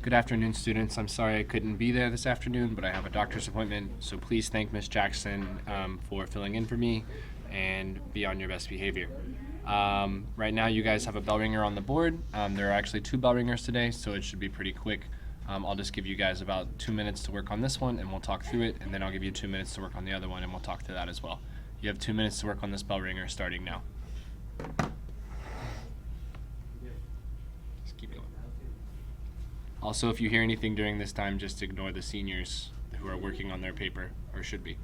Good afternoon, students. I'm sorry I couldn't be there this afternoon, but I have a doctor's appointment, so please thank Ms. Jackson for filling in for me and be on your best behavior. Right now, you guys have a bell ringer on the board. There are actually 2 bell ringers today, so it should be pretty quick. I'll just give you guys about 2 minutes to work on this one, and we'll talk through it, and then I'll give you 2 minutes to work on the other one, and we'll talk through that as well. You have 2 minutes to work on this bell ringer starting now. Just keep going. Also, if you hear anything during this time, just ignore the seniors who are working on their paper, or should be.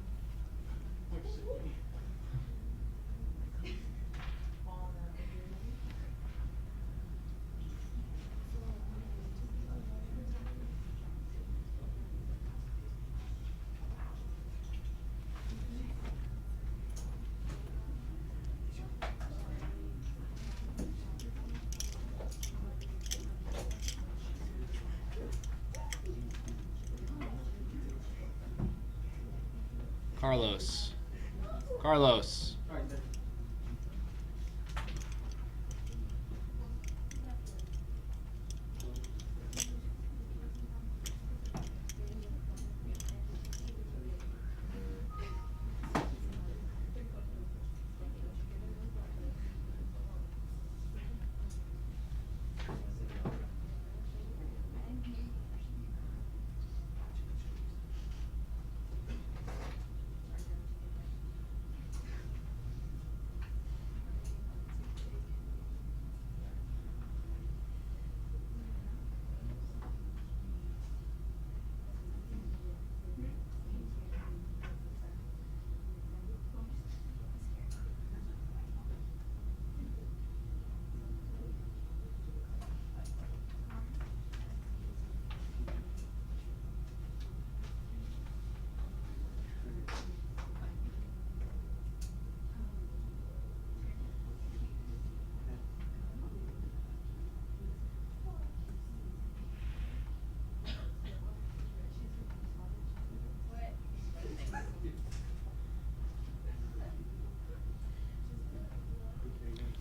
Carlos.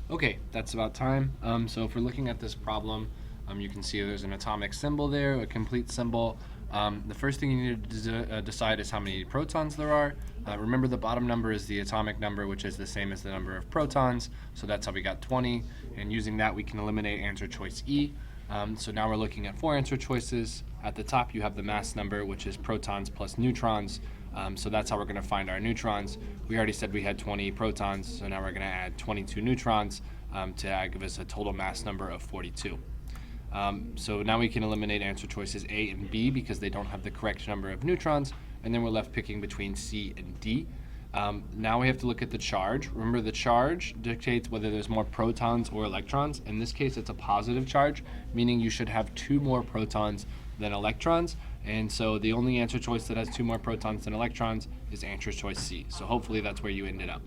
Okay, that's about time. So if we're looking at this problem, you can see there's an atomic symbol there, a complete symbol. The first thing you need to decide is how many protons there are. Remember, the bottom number is the atomic number, which is the same as the number of protons. So that's how we got 20. And using that, we can eliminate answer choice E. So now we're looking at 4 answer choices. At the top, you have the mass number, which is protons plus neutrons. So that's how we're going to find our neutrons. We already said we had 20 protons, so now we're going to add 22 neutrons to give us a total mass number of 42. So now we can eliminate answer choices A and B because they don't have the correct number of neutrons, and then we're left picking between C and D. Now we have to look at the charge. Remember, the charge dictates whether there's more protons or electrons. In this case, it's a positive charge, meaning you should have 2 more protons than electrons. And so the only answer choice that has 2 more protons than electrons is answer choice C. So hopefully that's where you ended up.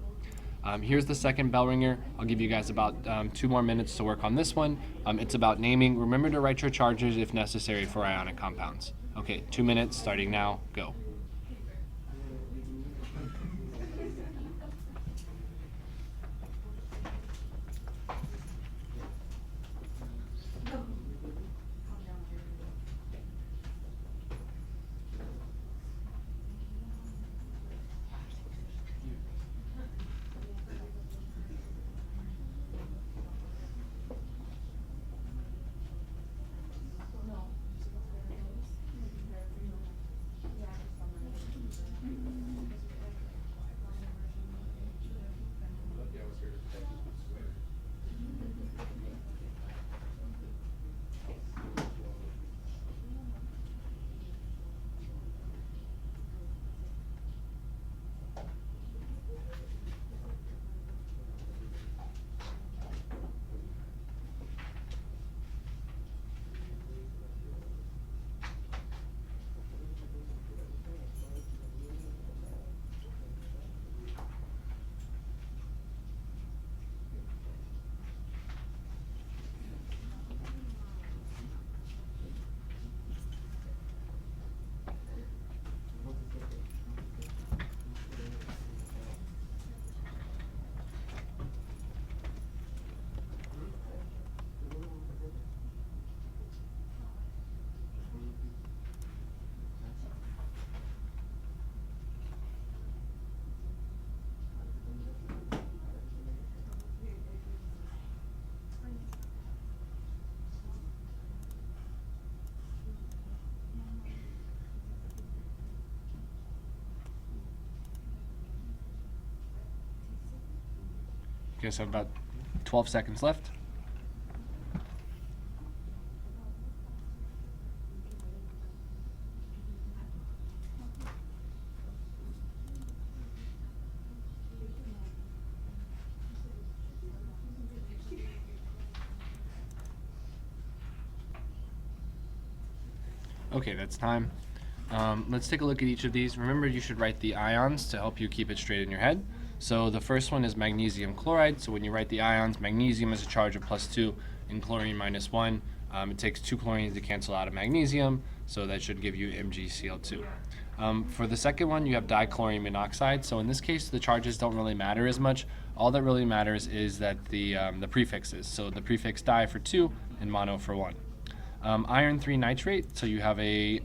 Here's the second bell ringer. I'll give you guys about 2 more minutes to work on this one. It's about naming. Remember to write your charges if necessary for ionic compounds. Okay, 2 minutes starting now. Go. Okay, so about 12 seconds left. Okay, that's time. Let's take a look at each of these. Remember, you should write the ions to help you keep it straight in your head. So the first one is magnesium chloride. So when you write the ions, magnesium has a charge of +2 and chlorine -1. It takes 2 chlorines to cancel out of magnesium, so that should give you MgCl2. For the second one, you have dichlorine monoxide. So in this case, the charges don't really matter as much. All that really matters is that the prefixes. So the prefix di for 2 and mono for 1. Iron 3 nitrate, so you have a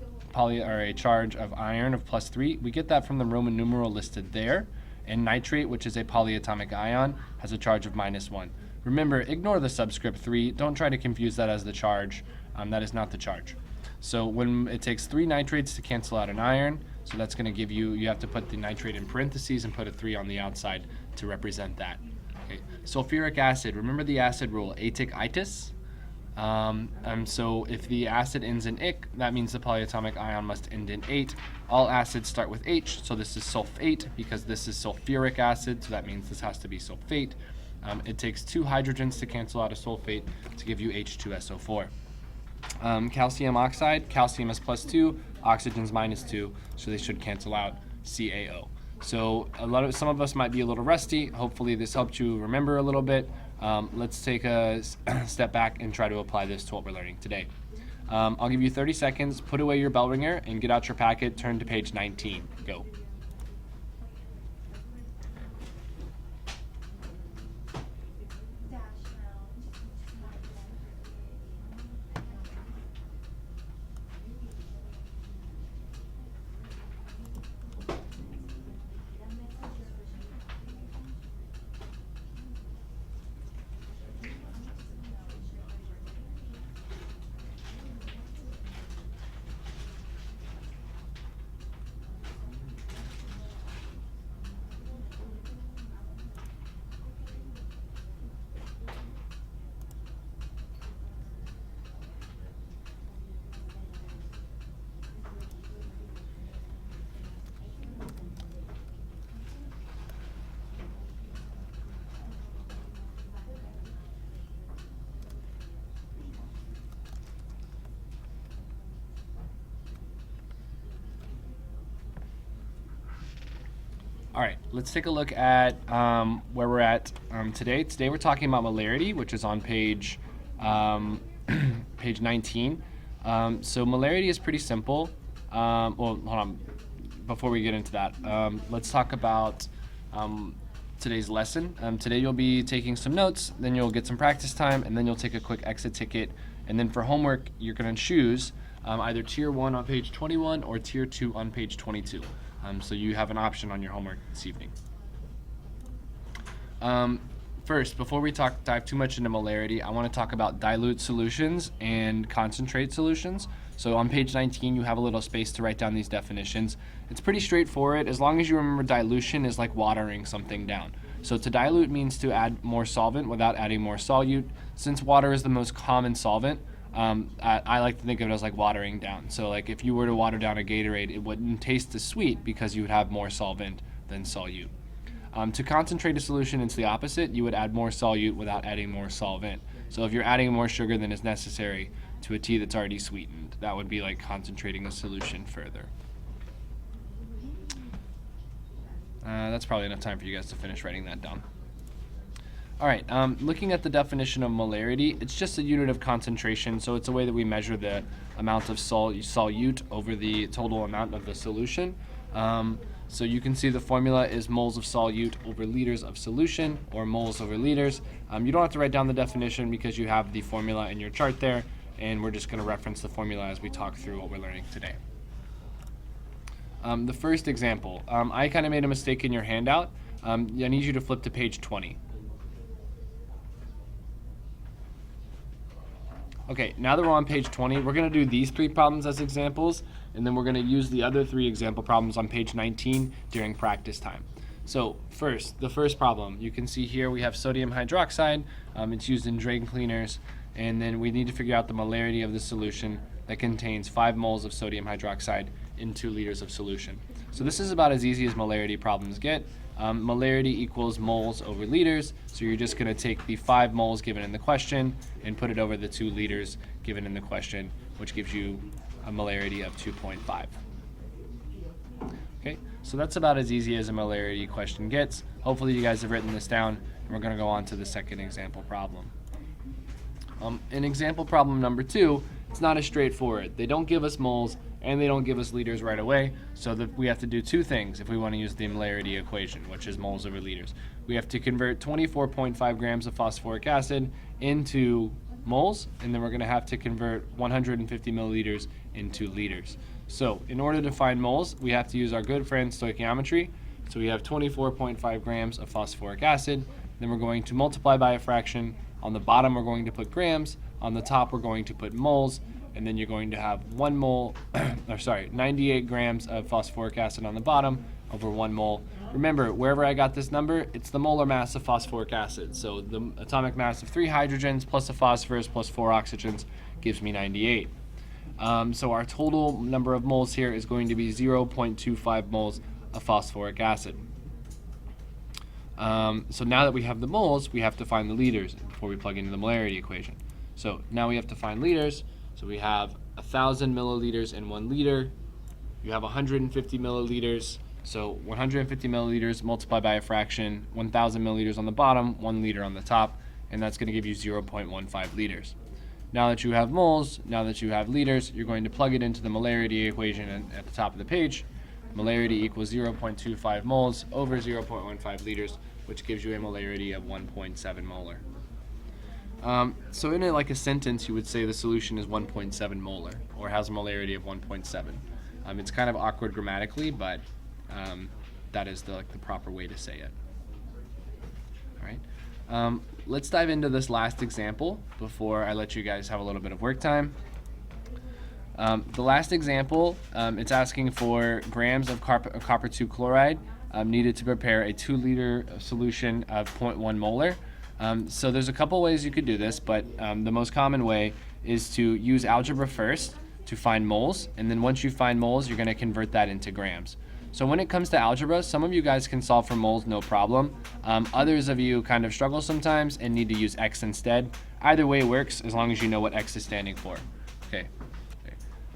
charge of iron of +3. We get that from the Roman numeral listed there. And nitrate, which is a polyatomic ion, has a charge of -1. Remember, ignore the subscript 3. Don't try to confuse that as the charge. That is not the charge. So when it takes 3 nitrates to cancel out an iron, so that's going to give you have to put the nitrate in parentheses and put a 3 on the outside to represent that. Okay. Sulfuric acid, remember the acid rule, atic-itis? So if the acid ends in ic, that means the polyatomic ion must end in ate. All acids start with H, so this is sulfate because this is sulfuric acid, so that means this has to be sulfate. It takes 2 hydrogens to cancel out a sulfate to give you H2SO4. Calcium oxide, calcium is +2, oxygen's -2, so they should cancel out CaO. So some of us might be a little rusty. Hopefully this helped you remember a little bit. Let's take a step back and try to apply this to what we're learning today. I'll give you 30 seconds, put away your bell ringer, and get out your packet, turn to page 19. Go. All right, let's take a look at where we're at today. Today we're talking about molarity, which is on page page 19. So molarity is pretty simple. Well, hold on. Before we get into that, let's talk about today's lesson. Today you'll be taking some notes, then you'll get some practice time, and then you'll take a quick exit ticket. And then for homework, you're going to choose either Tier 1 on page 21 or Tier 2 on page 22. So you have an option on your homework this evening. First, before we dive too much into molarity, I want to talk about dilute solutions and concentrate solutions. So on page 19, you have a little space to write down these definitions. It's pretty straightforward, as long as you remember dilution is like watering something down. So to dilute means to add more solvent without adding more solute. Since water is the most common solvent, I like to think of it as like watering down. So like if you were to water down a Gatorade, it wouldn't taste as sweet because you would have more solvent than solute. To concentrate a solution, it's the opposite. You would add more solute without adding more solvent. So if you're adding more sugar than is necessary to a tea that's already sweetened, that would be like concentrating a solution further. That's probably enough time for you guys to finish writing that down. All right, looking at the definition of molarity, it's just a unit of concentration, so it's a way that we measure the amount of solute over the total amount of the solution. So you can see the formula is moles of solute over liters of solution, or moles over liters. You don't have to write down the definition because you have the formula in your chart there, and we're just going to reference the formula as we talk through what we're learning today. The first example, I kind of made a mistake in your handout. I need you to flip to page 20. Okay, now that we're on page 20, we're going to do these 3 problems as examples, and then we're going to use the other 3 example problems on page 19 during practice time. So the first problem, you can see here we have sodium hydroxide. It's used in drain cleaners, and then we need to figure out the molarity of the solution that contains 5 moles of sodium hydroxide in 2 liters of solution. So this is about as easy as molarity problems get. Molarity equals moles over liters, so you're just going to take the 5 moles given in the question and put it over the 2 liters given in the question, which gives you a molarity of 2.5. Okay, so that's about as easy as a molarity question gets. Hopefully you guys have written this down, and we're going to go on to the second example problem. In example problem number 2, it's not as straightforward. They don't give us moles and they don't give us liters right away, so that we have to do 2 things if we want to use the molarity equation, which is moles over liters. We have to convert 24.5 grams of phosphoric acid into moles, and then we're going to have to convert 150 milliliters into liters. So in order to find moles, we have to use our good friend stoichiometry. So we have 24.5 grams of phosphoric acid. Then we're going to multiply by a fraction. On the bottom, we're going to put grams. On the top, we're going to put moles. And then you're going to have 98 grams of phosphoric acid on the bottom over 1 mole. Remember, wherever I got this number, it's the molar mass of phosphoric acid. So the atomic mass of 3 hydrogens plus a phosphorus plus 4 oxygens gives me 98. So our total number of moles here is going to be 0.25 moles of phosphoric acid. So now that we have the moles, we have to find the liters before we plug into the molarity equation. So now we have to find liters. So we have 1,000 milliliters in 1 liter. You have 150 milliliters. So 150 milliliters multiplied by a fraction, 1,000 milliliters on the bottom, 1 liter on the top, and that's going to give you 0.15 liters. Now that you have moles, now that you have liters, you're going to plug it into the molarity equation at the top of the page. Molarity equals 0.25 moles over 0.15 liters, which gives you a molarity of 1.7 molar. So in like a sentence, you would say the solution is 1.7 molar, or has a molarity of 1.7. It's kind of awkward grammatically, but that is the proper way to say it. All right. Let's dive into this last example before I let you guys have a little bit of work time. The last example, it's asking for grams of copper 2 chloride needed to prepare a 2-liter solution of 0.1 molar. So there's a couple ways you could do this, but the most common way is to use algebra first to find moles, and then once you find moles, you're going to convert that into grams. So when it comes to algebra, some of you guys can solve for moles no problem. Others of you kind of struggle sometimes and need to use x instead. Either way works as long as you know what x is standing for. Okay.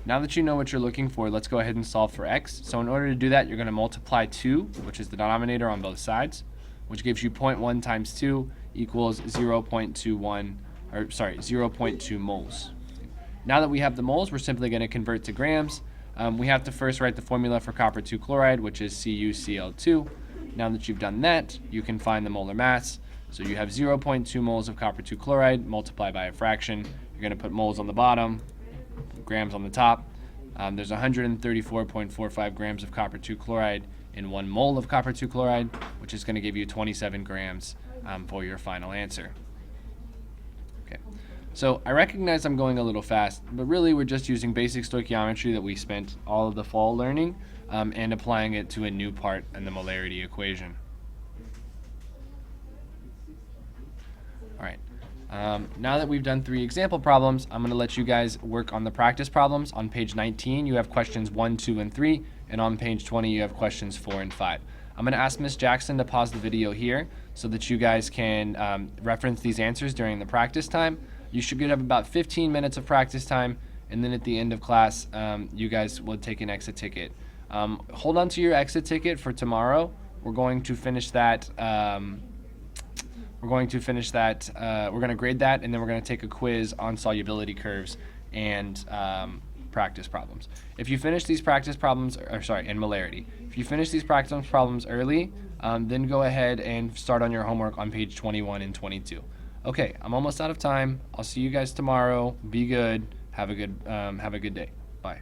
Now that you know what you're looking for, let's go ahead and solve for x. So in order to do that, you're going to multiply 2, which is the denominator on both sides, which gives you 0.1 times 2 equals 0.2 moles. Now that we have the moles, we're simply going to convert to grams. We have to first write the formula for copper 2 chloride, which is CuCl2. Now that you've done that, you can find the molar mass. So you have 0.2 moles of copper 2 chloride multiplied by a fraction. You're going to put moles on the bottom, grams on the top. There's 134.45 grams of copper 2 chloride in 1 mole of copper 2 chloride, which is going to give you 27 grams for your final answer. Okay. So I recognize I'm going a little fast, but really we're just using basic stoichiometry that we spent all of the fall learning and applying it to a new part in the molarity equation. All right. Now that we've done 3 example problems, I'm going to let you guys work on the practice problems. On page 19, you have questions 1, 2, and 3, and on page 20, you have questions 4 and 5. I'm going to ask Ms. Jackson to pause the video here so that you guys can reference these answers during the practice time. You should have about 15 minutes of practice time, and then at the end of class, you guys will take an exit ticket. Hold on to your exit ticket for tomorrow. We're going to finish that. We're going to grade that, and then we're going to take a quiz on solubility curves and practice problems. If you finish these practice problems, and molarity. If you finish these practice problems early, then go ahead and start on your homework on page 21 and 22. Okay, I'm almost out of time. I'll see you guys tomorrow. Be good. Have a good day. Bye.